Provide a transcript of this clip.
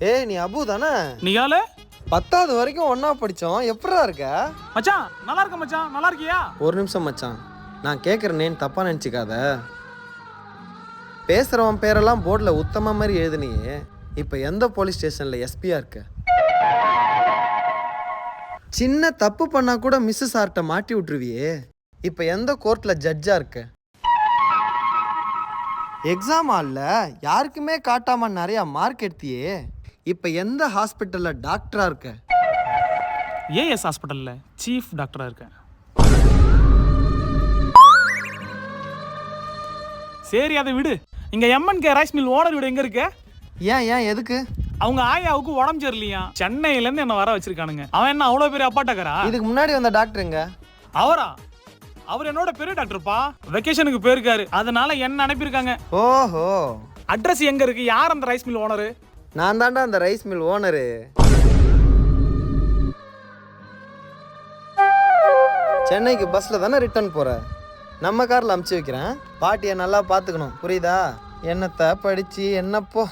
ஏய் நீ அபு தானே? நீ யாரு? 10வது வரைக்கும் ஒண்ணா படிச்சோம். எப்படிடா இருக்க? மச்சான் நல்லா இருக்க மச்சான். நல்லா இருக்கியா? ஒரு நிமிஷம் மச்சான், நான் கேட்குறேன்னு தப்பா நினச்சிக்காத. பேசுகிறவன் பேரெல்லாம் போர்டில் உத்தம மாதிரி எழுதுனியே, இப்போ எந்த போலீஸ் ஸ்டேஷனில் எஸ்பியா இருக்க? சின்ன தப்பு பண்ணா கூட மிஸ்ஸு சார்கிட்ட மாட்டி விட்டுருவியே, இப்போ எந்த கோர்ட்டில் ஜட்ஜாக இருக்க? எக்ஸாம் ஹாலில் யாருக்குமே காட்டாம நிறையா மார்க் எடுத்தியே, இப்போ எந்த ஹாஸ்பிட்டலில் டாக்டராக இருக்க? ஏஎஸ் ஹாஸ்பிட்டலில் சீஃப் டாக்டராக இருக்கேன். சரி அதை விடு. இங்கே எம்என்கே ரைஸ் மில் ஓனர் வீடு எங்கே இருக்கு? ஏன் எதுக்கு? அவங்க ஆயாவுக்கு உடம்பு சரியில்லையா, சென்னையிலேருந்து என்ன வர வச்சிருக்கானுங்க. அவன் என்ன அவ்வளோ பெரிய அப்பாட்டக்காரா? இதுக்கு முன்னாடி வந்த டாக்டர் எங்க? அவரா? அவர் என்னோட பெரிய டாக்டர்ப்பா. வெக்கேஷனுக்கு போயிருக்காரு, அதனால என்ன அனுப்பியிருக்காங்க. ஓஹோ. அட்ரஸ் எங்க இருக்கு? யார் அந்த ரைஸ் மில் ஓனரு? நான் தாண்டா அந்த ரைஸ் மில் ஓனரு. சென்னைக்கு பஸ்ஸில் தானே ரிட்டர்ன் போகிற? நம்ம காரில் அமுச்சு வைக்கிறேன். பாட்டியை நல்லா பார்த்துக்கணும், புரியுதா? என்னத்தை படித்து என்னப்போ